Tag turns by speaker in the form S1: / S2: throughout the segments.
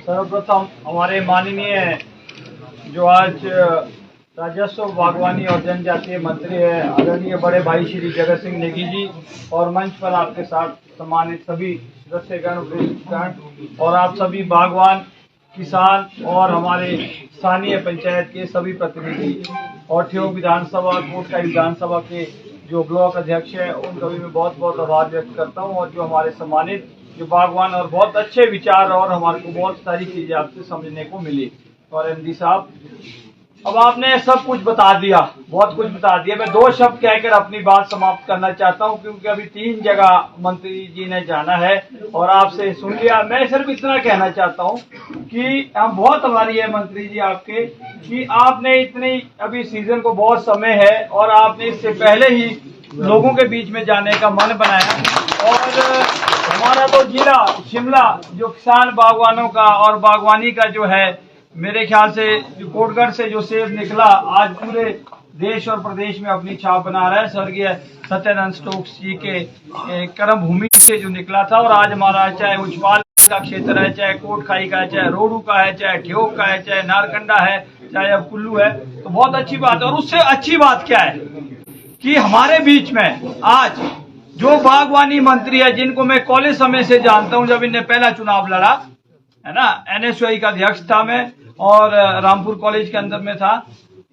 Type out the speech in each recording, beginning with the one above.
S1: सर्वप्रथम हमारे माननीय जो आज राजस्व, बागवानी और जनजातीय मंत्री है आदरणीय बड़े भाई श्री जगत सिंह नेगी जी और मंच पर आपके साथ सम्मानित सभी सदस्यगण और आप सभी बागवान, किसान और हमारे स्थानीय पंचायत के सभी प्रतिनिधि और ठियोग विधानसभा, कोटखाई विधानसभा के जो ब्लॉक अध्यक्ष है उन सभी में बहुत बहुत आभार व्यक्त करता हूं। और जो हमारे सम्मानित जो बागवान और बहुत अच्छे विचार और हमारे को बहुत सारी चीजें आपसे समझने को मिली। और एमडी साहब, अब आपने सब कुछ बता दिया, बहुत कुछ बता दिया। मैं दो शब्द कहकर अपनी बात समाप्त करना चाहता हूं क्योंकि अभी 3 जगह मंत्री जी ने जाना है और आपसे सुन लिया। मैं सिर्फ इतना कहना चाहता हूं कि हम बहुत आभारी है मंत्री जी आपके कि आपने इतनी अभी सीजन को बहुत समय है और आपने इससे पहले ही लोगों के बीच में जाने का मन बनाया। और हमारा तो जिला शिमला जो किसान बागवानों का और बागवानी का जो है, मेरे ख्याल से कोटगढ़ से जो सेब निकला आज पूरे देश और प्रदेश में अपनी छाप बना रहा है। स्वर्गीय सत्यानंद स्टोक्स जी के कर्म भूमि से जो निकला था और आज हमारा चाहे उछपाल का क्षेत्र है, चाहे कोटखाई का है, चाहे रोडू का है, चाहे ठियोग का है, चाहे नारकंडा है, चाहे अब कुल्लू है, तो बहुत अच्छी बात है। और उससे अच्छी बात क्या है कि हमारे बीच में आज जो बागवानी मंत्री है जिनको मैं कॉलेज समय से जानता हूं, जब इन्हें पहला चुनाव लड़ा है ना, एनएसयूआई का अध्यक्ष था मैं और रामपुर कॉलेज के अंदर में था।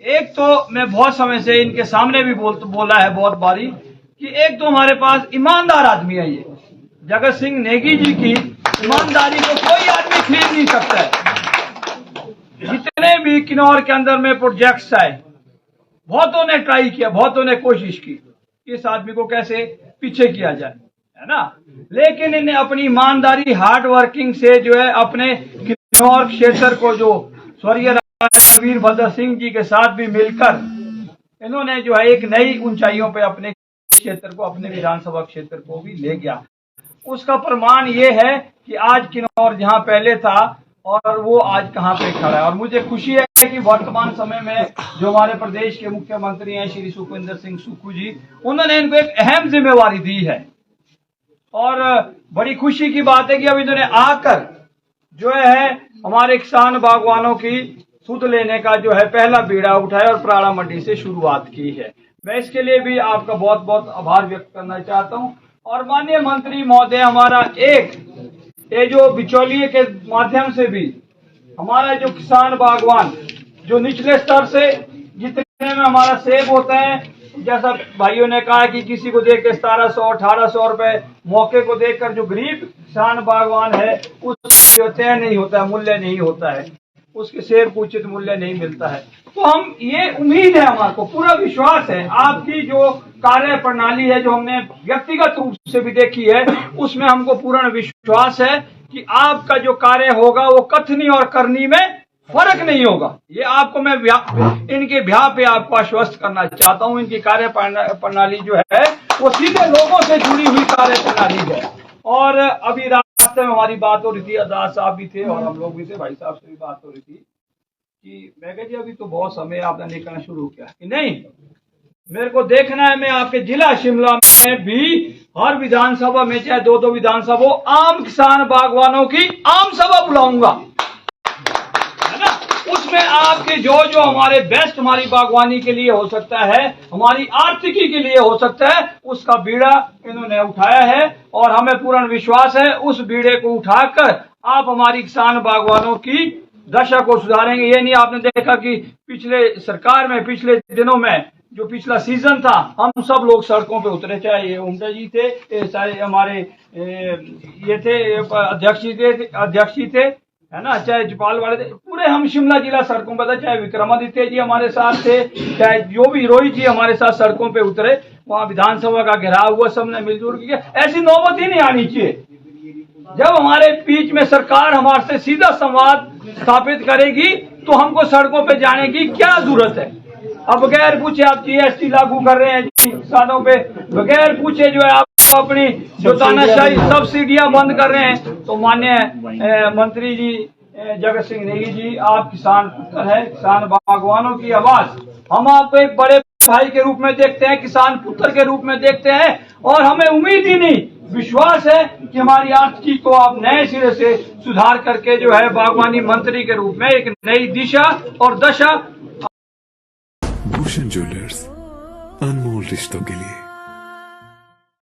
S1: एक तो मैं बहुत समय से इनके सामने भी बोला है बहुत बारी कि एक तो हमारे पास ईमानदार आदमी है, ये जगत सिंह नेगी जी की ईमानदारी को कोई आदमी खरीद नहीं सकता है। जितने भी किन्नौर के अंदर में प्रोजेक्ट्स आए, बहुतों ने ट्राई किया, बहुतों ने कोशिश की इस आदमी को कैसे पीछे किया जाए, है ना, लेकिन इन्हें अपनी ईमानदारी, हार्ड वर्किंग से जो है अपने किन्नौर क्षेत्र को जो स्वर्गीय राजा वीरभद्र सिंह जी के साथ भी मिलकर इन्होंने जो है एक नई ऊंचाइयों पे अपने क्षेत्र को, अपने विधानसभा क्षेत्र को भी ले गया। उसका प्रमाण ये है कि आज किन्नौर जहां पहले था और वो आज कहां पे खड़ा है। और मुझे खुशी है कि वर्तमान समय में जो हमारे प्रदेश के मुख्यमंत्री हैं श्री सुखविंदर सिंह सुक्खू जी, उन्होंने इनको एक अहम जिम्मेवारी दी है। और बड़ी खुशी की बात है कि अब इन्होंने आकर जो है हमारे किसान बागवानों की सुध लेने का जो है पहला बीड़ा उठाया और प्राड़ा मंडी से शुरुआत की है। मैं इसके लिए भी आपका बहुत बहुत आभार व्यक्त करना चाहता हूं। और माननीय मंत्री महोदय, हमारा ये जो बिचौलिए के माध्यम से भी हमारा जो किसान बागवान जो निचले स्तर से जितने में हमारा सेब होता है, जैसा भाइयों ने कहा कि किसी को देख के 1700-1800 रुपए मौके को देखकर जो गरीब किसान बागवान है उसको तय नहीं होता है, मूल्य नहीं होता है, उसके सेब को उचित मूल्य नहीं मिलता है। तो हम ये उम्मीद है, हमारे को पूरा विश्वास है आपकी जो कार्य प्रणाली है जो हमने व्यक्तिगत रूप से भी देखी है, उसमें हमको पूर्ण विश्वास है कि आपका जो कार्य होगा वो कथनी और करनी में फर्क नहीं होगा। ये आपको मैं इनके ब्याह पे आपको आश्वस्त करना चाहता हूं। इनकी कार्य प्रणाली जो है वो सीधे लोगों से जुड़ी हुई कार्य प्रणाली है। और अभी रास्ते में हमारी बात हो रही थी, आजाद साहब भी थे और हम लोग भी थे, भाई साहब से भी बात हो रही थी कि मैं कहा जी अभी तो बहुत समय आपने निकलना शुरू किया कि नहीं, मेरे को देखना है मैं आपके जिला शिमला में भी हर विधानसभा में चाहे 2-2 विधानसभा आम किसान बागवानों की आम सभा बुलाऊंगा, है ना। उसमें आपके जो जो हमारे बेस्ट हमारी बागवानी के लिए हो सकता है, हमारी आर्थिकी के लिए हो सकता है, उसका बीड़ा इन्होंने उठाया है और हमें पूर्ण विश्वास है उस बीड़े को उठाकर आप हमारी किसान बागवानों की दशा को सुधारेंगे। ये नहीं आपने देखा कि पिछले सरकार में पिछले दिनों में जो पिछला सीजन था हम सब लोग सड़कों पे उतरे, चाहे ये उमटा जी थे, सारे हमारे ये थे अध्यक्ष जी थे, है ना, चाहे जपाल वाले थे, पूरे हम शिमला जिला सड़कों पर था, चाहे विक्रमादित्य जी हमारे साथ थे, चाहे जो भी रोहित जी हमारे साथ सड़कों पे उतरे, वहां विधानसभा का घेराव हुआ, सबने मिलजुल किया। ऐसी नौबत ही नहीं आनी चाहिए। जब हमारे बीच में सरकार हमारे से सीधा संवाद स्थापित करेगी तो हमको सड़कों पे जाने की क्या जरूरत है। अब बगैर पूछे आप जीएसटी लागू कर रहे हैं किसानों पे, बगैर पूछे जो है आप अपनी जो तानाशाही सब्सिडियां बंद कर रहे हैं। तो माननीय मंत्री जी जगत सिंह नेगी जी, आप किसान पुत्र है, किसान बागवानों की आवाज, हम आपको एक बड़े भाई के रूप में देखते हैं, किसान पुत्र के रूप में देखते हैं और हमें उम्मीद ही नहीं विश्वास है कि हमारी आर्थिकी को आप नए सिरे से सुधार करके जो है बागवानी मंत्री के रूप में एक नई दिशा और दशा।
S2: भूषण ज्वेलर्स, अनमोल रिश्तों के लिए।